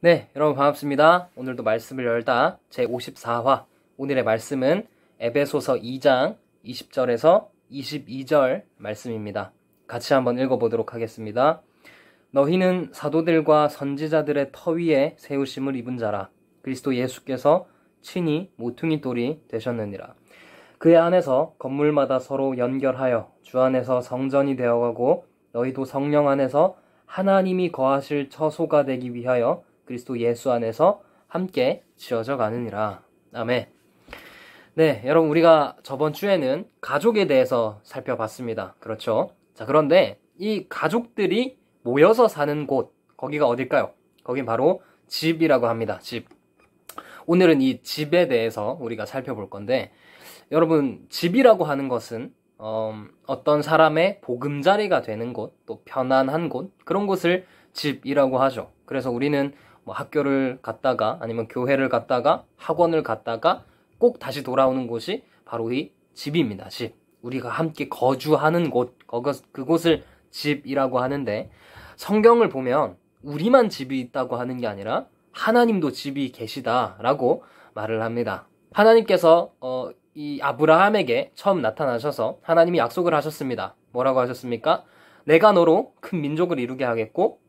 네, 여러분 반갑습니다. 오늘도 말씀을 열다 제54화. 오늘의 말씀은 에베소서 2장 20절에서 22절 말씀입니다. 같이 한번 읽어보도록 하겠습니다. 너희는 사도들과 선지자들의 터 위에 세우심을 입은 자라. 그리스도 예수께서 친히 모퉁이 돌이 되셨느니라. 그의 안에서 건물마다 서로 연결하여 주 안에서 성전이 되어가고 너희도 성령 안에서 하나님이 거하실 처소가 되기 위하여 그리스도 예수 안에서 함께 지어져 가느니라. 아멘. 네, 여러분 우리가 저번 주에는 가족에 대해서 살펴봤습니다. 그렇죠? 자, 그런데 이 가족들이 모여서 사는 곳, 거기가 어딜까요? 거긴 바로 집이라고 합니다. 집. 오늘은 이 집에 대해서 우리가 살펴볼 건데, 여러분 집이라고 하는 것은 어떤 사람의 보금자리가 되는 곳, 또 편안한 곳, 그런 곳을 집이라고 하죠. 그래서 우리는 뭐 학교를 갔다가 아니면 교회를 갔다가 학원을 갔다가 꼭 다시 돌아오는 곳이 바로 이 집입니다. 집. 우리가 함께 거주하는 곳, 그곳을 집이라고 하는데, 성경을 보면 우리만 집이 있다고 하는 게 아니라 하나님도 집이 계시다라고 말을 합니다. 하나님께서 이 아브라함에게 처음 나타나셔서 하나님이 약속을 하셨습니다. 뭐라고 하셨습니까? 내가 너로 큰 민족을 이루게 하겠고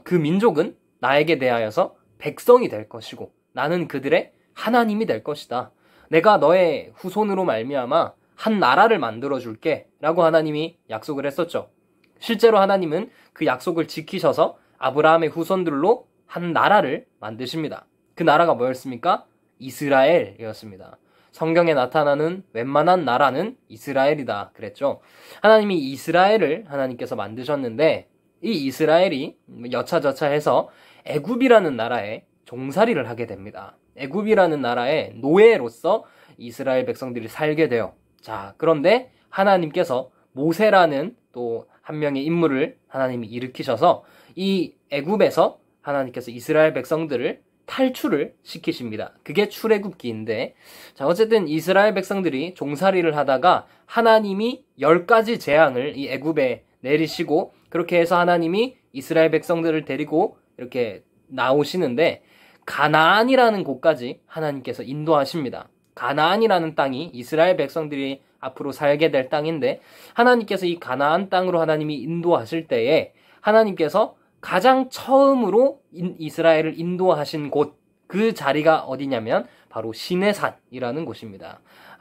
그 민족은 나에게 대하여서 백성이 될 것이고 나는 그들의 하나님이 될 것이다. 내가 너의 후손으로 말미암아 한 나라를 만들어 줄게 라고 하나님이 약속을 했었죠. 실제로 하나님은 그 약속을 지키셔서 아브라함의 후손들로 한 나라를 만드십니다. 그 나라가 뭐였습니까? 이스라엘이었습니다. 성경에 나타나는 웬만한 나라는 이스라엘이다 그랬죠. 하나님이 이스라엘을 하나님께서 만드셨는데, 이 이스라엘이 여차저차해서 애굽이라는 나라에 종살이를 하게 됩니다. 애굽이라는 나라의 노예로서 이스라엘 백성들이 살게 돼요. 자, 그런데 하나님께서 모세라는 또 한 명의 인물을 하나님이 일으키셔서 이 애굽에서 하나님께서 이스라엘 백성들을 탈출을 시키십니다. 그게 출애굽기인데, 자, 어쨌든 이스라엘 백성들이 종살이를 하다가 하나님이 10가지 재앙을 이 애굽에 내리시고, 그렇게 해서 하나님이 이스라엘 백성들을 데리고 이렇게 나오시는데, 가나안이라는 곳까지 하나님께서 인도하십니다. 가나안이라는 땅이 이스라엘 백성들이 앞으로 살게 될 땅인데, 하나님께서 이 가나안 땅으로 하나님이 인도하실 때에 하나님께서 가장 처음으로 이스라엘을 인도하신 곳, 그 자리가 어디냐면 바로 시내산이라는 곳입니다.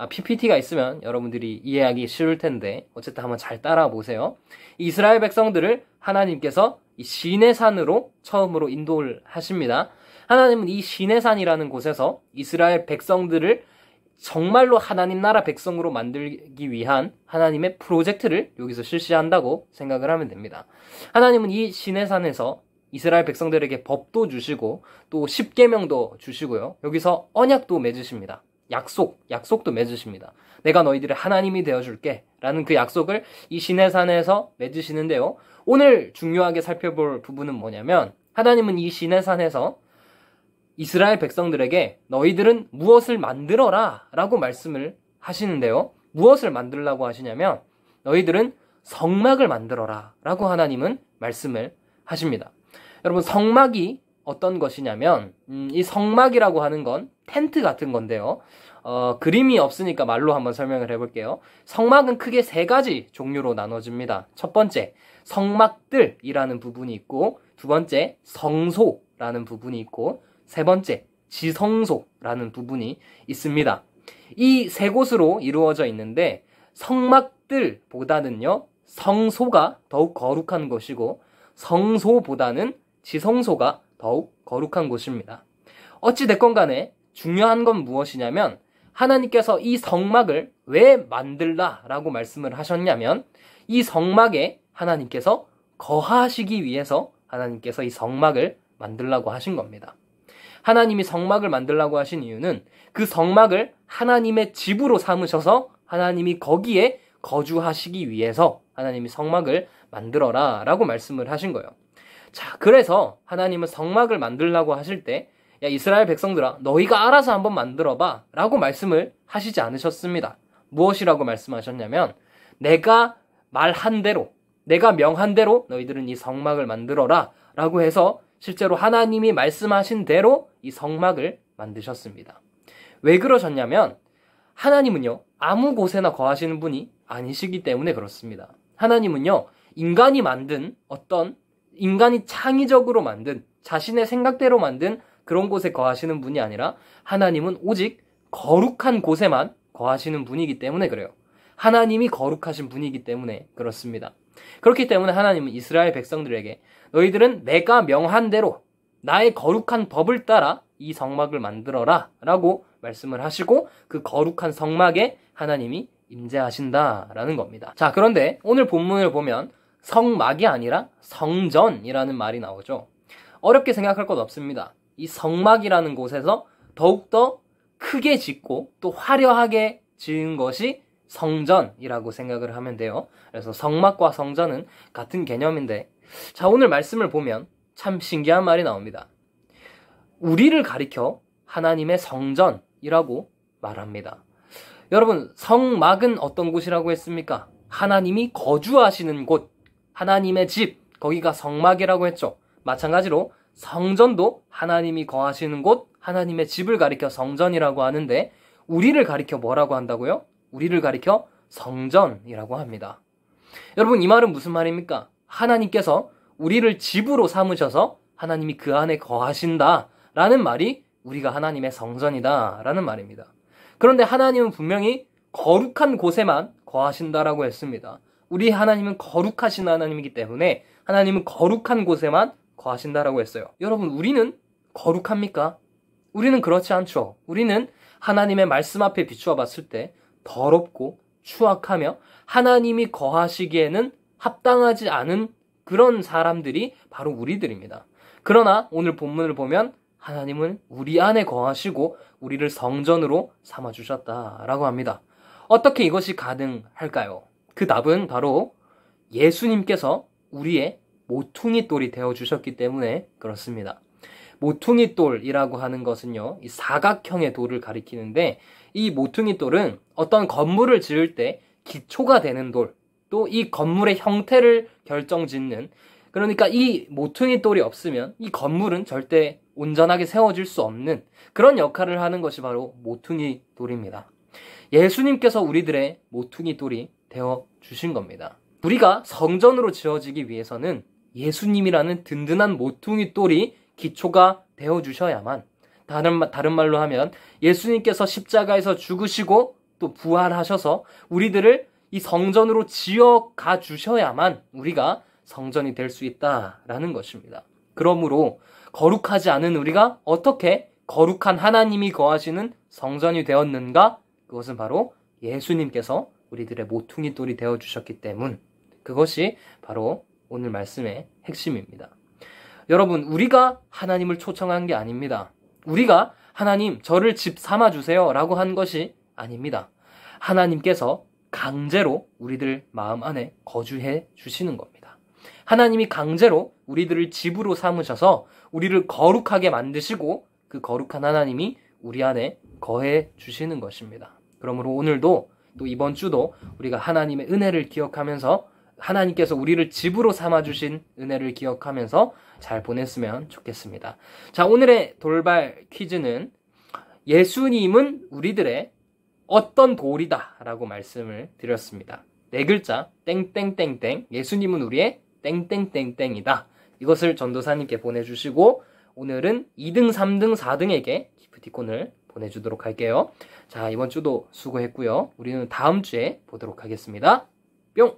PPT가 있으면 여러분들이 이해하기 쉬울 텐데 어쨌든 한번 잘 따라와 보세요. 이스라엘 백성들을 하나님께서 이 시내산으로 처음으로 인도를 하십니다. 하나님은 이 시내산이라는 곳에서 이스라엘 백성들을 정말로 하나님 나라 백성으로 만들기 위한 하나님의 프로젝트를 여기서 실시한다고 생각을 하면 됩니다. 하나님은 이 시내산에서 이스라엘 백성들에게 법도 주시고 또 십계명도 주시고요. 여기서 언약도 맺으십니다. 약속도 맺으십니다. 내가 너희들의 하나님이 되어줄게 라는 그 약속을 이 시내산에서 맺으시는데요. 오늘 중요하게 살펴볼 부분은 뭐냐면, 하나님은 이 시내산에서 이스라엘 백성들에게 너희들은 무엇을 만들어라 라고 말씀을 하시는데요. 무엇을 만들라고 하시냐면 너희들은 성막을 만들어라 라고 하나님은 말씀을 하십니다. 여러분, 성막이 어떤 것이냐면 이 성막이라고 하는 건 텐트 같은 건데요. 그림이 없으니까 말로 한번 설명을 해볼게요. 성막은 크게 3가지 종류로 나눠집니다. 첫 번째, 성막들이라는 부분이 있고, 두 번째, 성소라는 부분이 있고, 세 번째, 지성소라는 부분이 있습니다. 이 3곳으로 이루어져 있는데, 성막들보다는요, 성소가 더욱 거룩한 것이고, 성소보다는 지성소가 더욱 거룩한 곳입니다. 어찌됐건 간에 중요한 건 무엇이냐면, 하나님께서 이 성막을 왜 만들라라고 말씀을 하셨냐면, 이 성막에 하나님께서 거하시기 위해서 하나님께서 이 성막을 만들라고 하신 겁니다. 하나님이 성막을 만들라고 하신 이유는 그 성막을 하나님의 집으로 삼으셔서 하나님이 거기에 거주하시기 위해서 하나님이 성막을 만들어라 라고 말씀을 하신 거예요. 자, 그래서 하나님은 성막을 만들라고 하실 때, 야, 이스라엘 백성들아, 너희가 알아서 한번 만들어봐 라고 말씀을 하시지 않으셨습니다. 무엇이라고 말씀하셨냐면, 내가 말한 대로, 내가 명한 대로 너희들은 이 성막을 만들어라 라고 해서 실제로 하나님이 말씀하신 대로 이 성막을 만드셨습니다. 왜 그러셨냐면 하나님은요, 아무 곳에나 거하시는 분이 아니시기 때문에 그렇습니다. 하나님은요, 인간이 만든 인간이 창의적으로 만든 자신의 생각대로 만든 그런 곳에 거하시는 분이 아니라 하나님은 오직 거룩한 곳에만 거하시는 분이기 때문에 그래요. 하나님이 거룩하신 분이기 때문에 그렇습니다. 그렇기 때문에 하나님은 이스라엘 백성들에게 너희들은 내가 명한 대로 나의 거룩한 법을 따라 이 성막을 만들어라 라고 말씀을 하시고 그 거룩한 성막에 하나님이 임재하신다라는 겁니다. 자, 그런데 오늘 본문을 보면 성막이 아니라 성전이라는 말이 나오죠. 어렵게 생각할 것 없습니다. 이 성막이라는 곳에서 더욱더 크게 짓고 또 화려하게 지은 것이 성전이라고 생각을 하면 돼요. 그래서 성막과 성전은 같은 개념인데, 자, 오늘 말씀을 보면 참 신기한 말이 나옵니다. 우리를 가리켜 하나님의 성전이라고 말합니다. 여러분, 성막은 어떤 곳이라고 했습니까? 하나님이 거주하시는 곳, 하나님의 집, 거기가 성막이라고 했죠. 마찬가지로 성전도 하나님이 거하시는 곳, 하나님의 집을 가리켜 성전이라고 하는데, 우리를 가리켜 뭐라고 한다고요? 우리를 가리켜 성전이라고 합니다. 여러분, 이 말은 무슨 말입니까? 하나님께서 우리를 집으로 삼으셔서 하나님이 그 안에 거하신다 라는 말이 우리가 하나님의 성전이다 라는 말입니다. 그런데 하나님은 분명히 거룩한 곳에만 거하신다라고 했습니다. 우리 하나님은 거룩하신 하나님이기 때문에 하나님은 거룩한 곳에만 거하신다라고 했어요. 여러분, 우리는 거룩합니까? 우리는 그렇지 않죠. 우리는 하나님의 말씀 앞에 비추어 봤을 때 더럽고 추악하며 하나님이 거하시기에는 합당하지 않은 그런 사람들이 바로 우리들입니다. 그러나 오늘 본문을 보면 하나님은 우리 안에 거하시고 우리를 성전으로 삼아주셨다라고 합니다. 어떻게 이것이 가능할까요? 그 답은 바로 예수님께서 우리의 모퉁이 돌이 되어주셨기 때문에 그렇습니다. 모퉁이 돌이라고 하는 것은요, 이 사각형의 돌을 가리키는데, 이 모퉁이 돌은 어떤 건물을 지을 때 기초가 되는 돌, 또 이 건물의 형태를 결정짓는, 그러니까 이 모퉁이 돌이 없으면 이 건물은 절대 온전하게 세워질 수 없는 그런 역할을 하는 것이 바로 모퉁이 돌입니다. 예수님께서 우리들의 모퉁이 돌이 되어 주신 겁니다. 우리가 성전으로 지어지기 위해서는 예수님이라는 든든한 모퉁이 돌이 기초가 되어 주셔야만, 다른 말로 하면 예수님께서 십자가에서 죽으시고 또 부활하셔서 우리들을 이 성전으로 지어가 주셔야만 우리가 성전이 될 수 있다라는 것입니다. 그러므로 거룩하지 않은 우리가 어떻게 거룩한 하나님이 거하시는 성전이 되었는가? 그것은 바로 예수님께서 우리들의 모퉁이 돌이 되어주셨기 때문, 그것이 바로 오늘 말씀의 핵심입니다. 여러분, 우리가 하나님을 초청한 게 아닙니다. 우리가 하나님 저를 집 삼아주세요 라고 한 것이 아닙니다. 하나님께서 강제로 우리들 마음 안에 거주해 주시는 겁니다. 하나님이 강제로 우리들을 집으로 삼으셔서 우리를 거룩하게 만드시고 그 거룩한 하나님이 우리 안에 거해 주시는 것입니다. 그러므로 오늘도 또 이번 주도 우리가 하나님의 은혜를 기억하면서 하나님께서 우리를 집으로 삼아주신 은혜를 기억하면서 잘 보냈으면 좋겠습니다. 자, 오늘의 돌발 퀴즈는 예수님은 우리들의 어떤 돌이다 라고 말씀을 드렸습니다. 네 글자 땡땡땡땡, 예수님은 우리의 땡땡땡땡이다. 이것을 전도사님께 보내주시고 오늘은 2등, 3등, 4등에게 기프티콘을 보내주도록 할게요. 자, 이번 주도 수고했고요. 우리는 다음 주에 보도록 하겠습니다. 뿅!